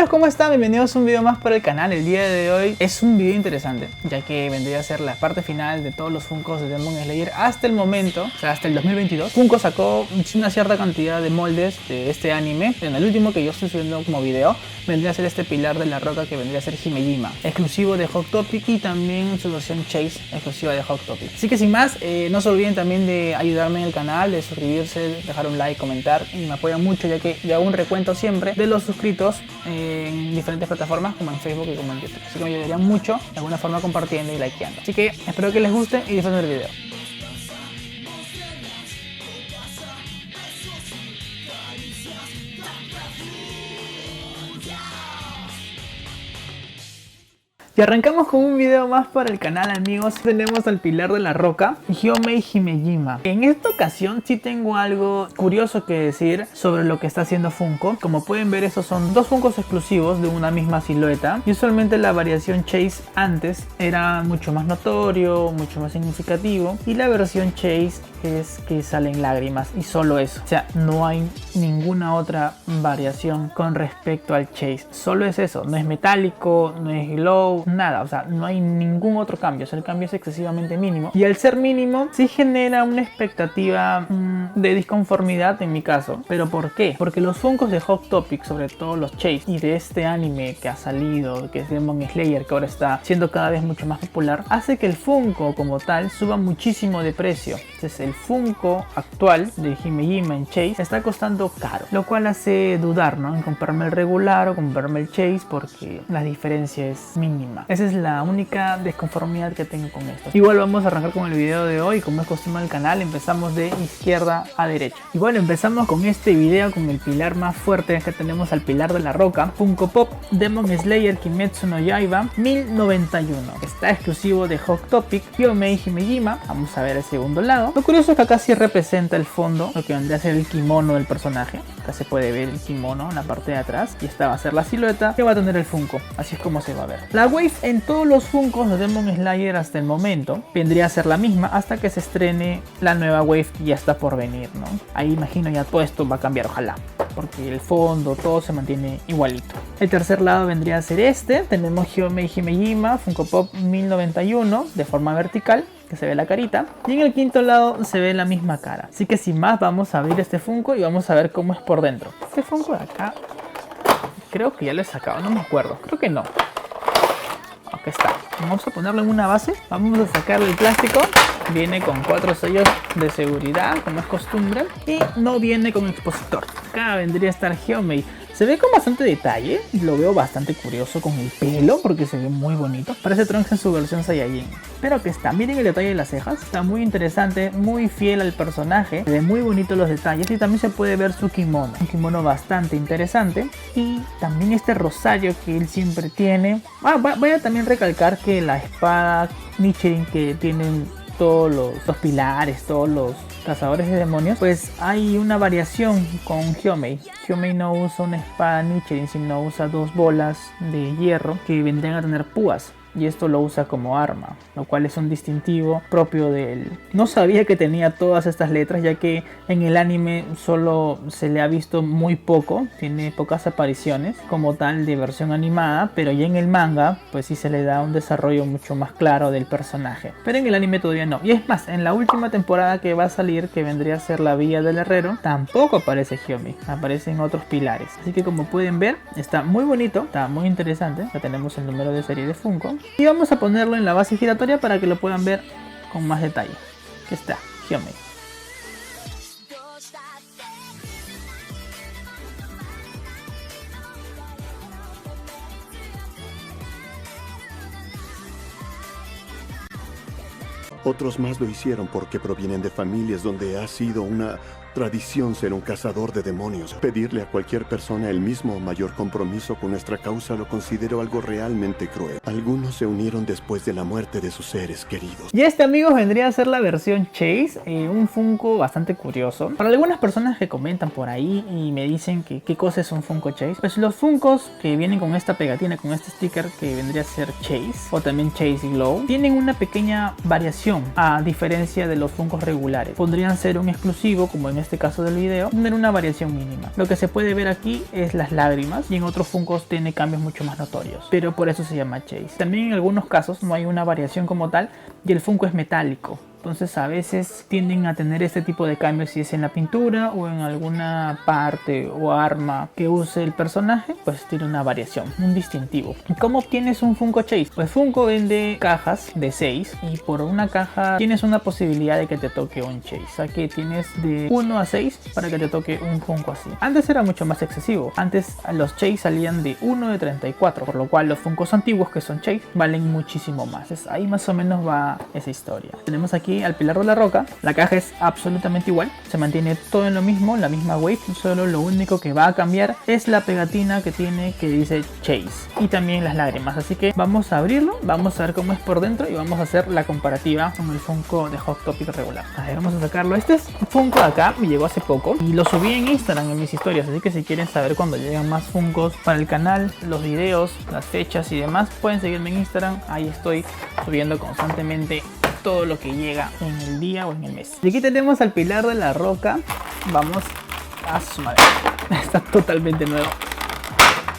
amigos, ¿cómo están? Bienvenidos a un video más para el canal. El día de hoy es un video interesante, ya que vendría a ser la parte final de todos los Funkos de Demon Slayer hasta el momento, o sea, hasta el 2022. Funko sacó una cierta cantidad de moldes de este anime. En el último que yo estoy subiendo como video, vendría a ser este pilar de la roca que vendría a ser Himejima, exclusivo de Hot Topic, y también su versión Chase, exclusiva de Hot Topic. Así que sin más, no se olviden también de ayudarme en el canal, de suscribirse, dejar un like, comentar, y me apoyan mucho, ya que yo hago un recuento siempre de los suscritos en diferentes plataformas como en Facebook y como en YouTube. Así que me ayudarían mucho de alguna forma compartiendo y likeando. Así que espero que les guste y disfruten del video. Y arrancamos con un video más para el canal, amigos. Tenemos al pilar de la roca, Hyomei Himejima. En esta ocasión sí tengo algo curioso que decir sobre lo que está haciendo Funko. Como pueden ver, estos son dos Funkos exclusivos de una misma silueta. Y usualmente la variación Chase antes era mucho más notorio, mucho más significativo. Y la versión Chase es que salen lágrimas y solo eso. O sea, no hay ninguna otra variación con respecto al Chase. Solo es eso, no es metálico, no es glow, nada, o sea, no hay ningún otro cambio. O sea, el cambio es excesivamente mínimo, y al ser mínimo sí genera una expectativa de disconformidad en mi caso. ¿Pero por qué? Porque los Funkos de Hot Topic, sobre todo los Chase, y de este anime que ha salido, que es Demon Slayer, que ahora está siendo cada vez mucho más popular, hace que el Funko como tal suba muchísimo de precio. Entonces el Funko actual de Himejima en Chase está costando caro, lo cual hace dudar, ¿no?, en comprarme el regular o comprarme el Chase, porque la diferencia es mínima. Esa es la única desconformidad que tengo con esto. Igual vamos a arrancar con el video de hoy. Como es costumbre del canal, empezamos de izquierda a derecha. Igual empezamos con este video con el pilar más fuerte. Acá tenemos al pilar de la roca, Funko Pop Demon Slayer Kimetsu no Yaiba 1091. Está exclusivo de Hot Topic, Hyomei Himejima. Vamos a ver el segundo lado. Lo curioso es que acá sí representa el fondo, lo que vendría a ser el kimono del personaje. Acá se puede ver el kimono en la parte de atrás, y esta va a ser la silueta que va a tener el Funko. Así es como se va a ver. La wave en todos los Funkos de Demon Slayer hasta el momento vendría a ser la misma hasta que se estrene la nueva wave que ya está por venir, ¿no? Ahí imagino ya todo esto va a cambiar, ojalá, porque el fondo, todo se mantiene igualito. El tercer lado vendría a ser este. Tenemos Hyomei Himejima Funko Pop 1091 de forma vertical, que se ve la carita, y en el quinto lado se ve la misma cara. Así que sin más, vamos a abrir este Funko y vamos a ver cómo es por dentro. Este Funko de acá creo que ya lo he sacado, no me acuerdo, creo que no. Aquí está. Vamos a ponerlo en una base. Vamos a sacarle el plástico. Viene con 4 sellos de seguridad, como es costumbre, y no viene con expositor. Acá vendría a estar Hyomei. Se ve con bastante detalle, lo veo bastante curioso con el pelo, porque se ve muy bonito. Parece Trunks en su versión Saiyajin. Pero que está, miren el detalle de las cejas, está muy interesante, muy fiel al personaje. Se ve muy bonito los detalles, y también se puede ver su kimono. Un kimono bastante interesante. Y también este rosario que él siempre tiene. Voy a también recalcar que la espada Nichirin que tienen todos los pilares, todos los cazadores de demonios, pues hay una variación con Hyomei. Hyomei no usa una espada Nichirin, sino usa 2 bolas de hierro que vendrían a tener púas, y esto lo usa como arma, lo cual es un distintivo propio de él. No sabía que tenía todas estas letras, ya que en el anime solo se le ha visto muy poco, tiene pocas apariciones como tal de versión animada, pero ya en el manga pues sí se le da un desarrollo mucho más claro del personaje, pero en el anime todavía no. Y es más, en la última temporada que va a salir, que vendría a ser la Villa del Herrero, tampoco aparece Hyomei, aparecen otros pilares. Así que como pueden ver, está muy bonito, está muy interesante. Ya tenemos el número de serie de Funko, y vamos a ponerlo en la base giratoria para que lo puedan ver con más detalle. Aquí está, Hyomei. Otros más lo hicieron porque provienen de familias donde ha sido una tradición ser un cazador de demonios. Pedirle a cualquier persona el mismo o mayor compromiso con nuestra causa lo considero algo realmente cruel. Algunos se unieron después de la muerte de sus seres queridos. Y este, amigos, vendría a ser la versión Chase, un Funko bastante curioso. Para algunas personas que comentan por ahí y me dicen que qué cosa es un Funko Chase, pues los Funkos que vienen con esta pegatina, con este sticker que vendría a ser Chase, o también Chase Glow, tienen una pequeña variación a diferencia de los Funkos regulares. Podrían ser un exclusivo, como en este caso del video, tener una variación mínima. Lo que se puede ver aquí es las lágrimas, y en otros Funkos tiene cambios mucho más notorios, pero por eso se llama Chase. También en algunos casos no hay una variación como tal y el Funko es metálico. Entonces a veces tienden a tener este tipo de cambios si es en la pintura o en alguna parte o arma que use el personaje, pues tiene una variación, un distintivo. ¿Cómo obtienes un Funko Chase? Pues Funko vende cajas de 6 y por una caja tienes una posibilidad de que te toque un Chase. O sea que tienes de 1 a 6 para que te toque un Funko así. Antes era mucho más excesivo. Antes los Chase salían de 1 de 34, por lo cual los Funkos antiguos que son Chase valen muchísimo más. Entonces, ahí más o menos va esa historia. Tenemos aquí al Pilar de la Roca. La caja es absolutamente igual, se mantiene todo en lo mismo, la misma wave, solo lo único que va a cambiar es la pegatina que tiene que dice Chase y también las lágrimas. Así que vamos a abrirlo, vamos a ver cómo es por dentro y vamos a hacer la comparativa con el Funko de Hot Topic regular. A ver, vamos a sacarlo. Este es un Funko de acá, me llegó hace poco y lo subí en Instagram en mis historias, así que si quieren saber cuando llegan más Funkos para el canal, los videos, las fechas y demás, pueden seguirme en Instagram. Ahí estoy subiendo constantemente todo lo que llega en el día o en el mes. Y aquí tenemos al Pilar de la Roca. Vamos a su madre. Está totalmente nuevo.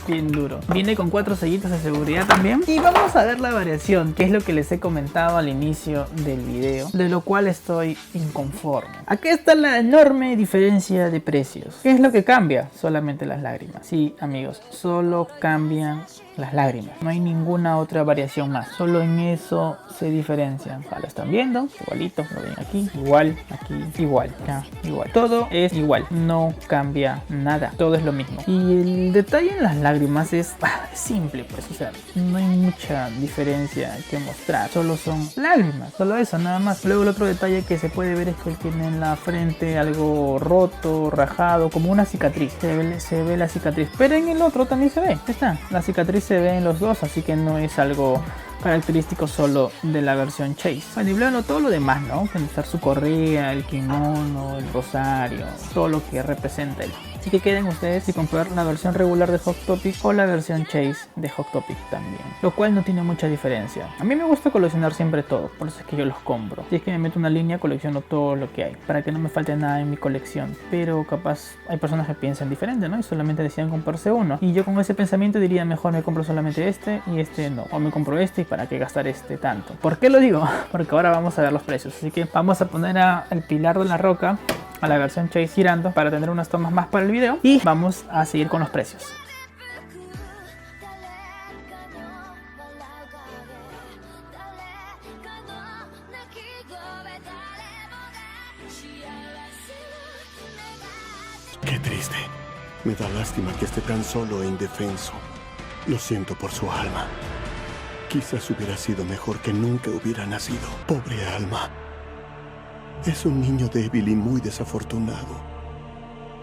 Bien duro. Viene con 4 sellitos de seguridad también. Y vamos a ver la variación, que es lo que les he comentado al inicio del video, de lo cual estoy inconforme. Aquí está la enorme diferencia de precios. ¿Qué es lo que cambia? Solamente las lágrimas. Sí, amigos, solo cambian las lágrimas. No hay ninguna otra variación más. Solo en eso se diferencian. Lo están viendo, igualito, lo ven aquí, igual, aquí, igual, acá, igual. Todo es igual, no cambia nada. Todo es lo mismo. Y el detalle en las lágrimas es simple, pues, o sea, no hay mucha diferencia que mostrar. Solo son lágrimas, solo eso, nada más. Luego el otro detalle que se puede ver es que él tiene en la frente algo roto, rajado, como una cicatriz. Se ve la cicatriz, pero en el otro también se ve. Ahí está, la cicatriz se ve en los dos, así que no es algo característico solo de la versión Chase. Bueno, y luego todo lo demás, ¿no? Pensar su correa, el kimono, el rosario, todo lo que representa él. Así que queden ustedes si comprar la versión regular de Hot Topic o la versión Chase de Hot Topic también, lo cual no tiene mucha diferencia. A mí me gusta coleccionar siempre todo, por eso es que yo los compro. Si es que me meto una línea, colecciono todo lo que hay, para que no me falte nada en mi colección. Pero capaz hay personas que piensan diferente, ¿no? Y solamente decían comprarse uno. Y yo con ese pensamiento diría, mejor me compro solamente este y este no. O me compro este y para qué gastar este tanto. ¿Por qué lo digo? Porque ahora vamos a ver los precios. Así que vamos a poner al Pilar de la Roca, a la versión Chase girando, para tener unas tomas más para el video, y vamos a seguir con los precios. Qué triste. Me da lástima que esté tan solo e indefenso. Lo siento por su alma. Quizás hubiera sido mejor que nunca hubiera nacido. Pobre alma. Es un niño débil y muy desafortunado.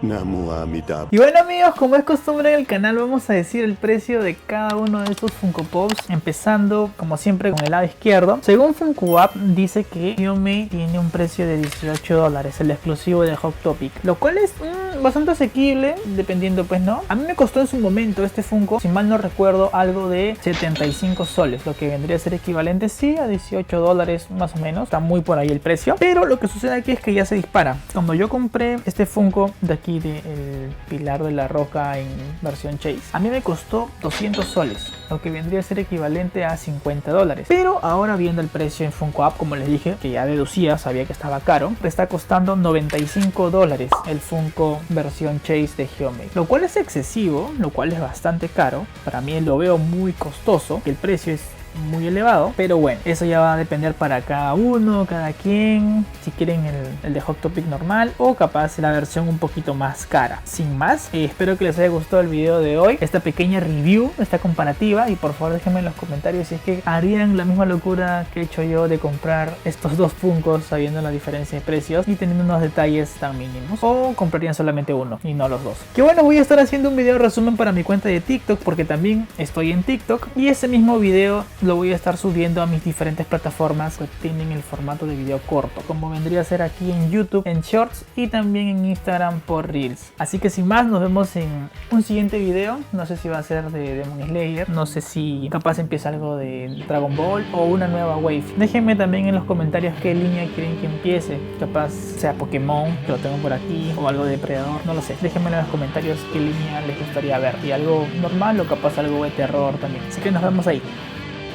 Namu Amidab. Y bueno, amigos, como es costumbre en el canal, vamos a decir el precio de cada uno de estos Funko Pops, empezando como siempre con el lado izquierdo. Según Funko App dice que Hyomei tiene un precio de $18, el exclusivo de Hot Topic, lo cual es bastante asequible, dependiendo, pues, ¿no? A mí me costó en su momento este Funko, si mal no recuerdo, algo de 75 soles, lo que vendría a ser equivalente, sí, a $18 más o menos. Está muy por ahí el precio, pero lo que sucede aquí es que ya se dispara. Cuando yo compré este Funko de aquí, de el Pilar de la Roca en versión Chase, a mí me costó 200 soles, lo que vendría a ser equivalente a $50. Pero ahora, viendo el precio en Funko App, como les dije, que ya deducía, sabía que estaba caro, me está costando $95 el Funko versión Chase de Hyomei, lo cual es excesivo, lo cual es bastante caro. Para mí lo veo muy costoso, el precio es muy elevado, pero bueno, eso ya va a depender para cada uno, cada quien, si quieren el de Hot Topic normal o capaz la versión un poquito más cara. Sin más, espero que les haya gustado el video de hoy, esta pequeña review, esta comparativa, y por favor déjenme en los comentarios si es que harían la misma locura que he hecho yo de comprar estos dos Funkos sabiendo la diferencia de precios y teniendo unos detalles tan mínimos, o comprarían solamente uno y no los dos. Que bueno, voy a estar haciendo un video resumen para mi cuenta de TikTok, porque también estoy en TikTok, y ese mismo video lo voy a estar subiendo a mis diferentes plataformas que tienen el formato de video corto, como vendría a ser aquí en YouTube, en Shorts y también en Instagram por Reels. Así que sin más, nos vemos en un siguiente video. No sé si va a ser de Demon Slayer, no sé si capaz empieza algo de Dragon Ball o una nueva wave. Déjenme también en los comentarios qué línea quieren que empiece, capaz sea Pokémon, que lo tengo por aquí, o algo de Depredador, no lo sé. Déjenme en los comentarios qué línea les gustaría ver, y algo normal o capaz algo de terror también. Así que nos vemos ahí.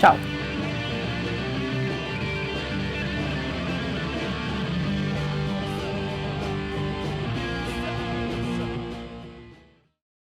Chao.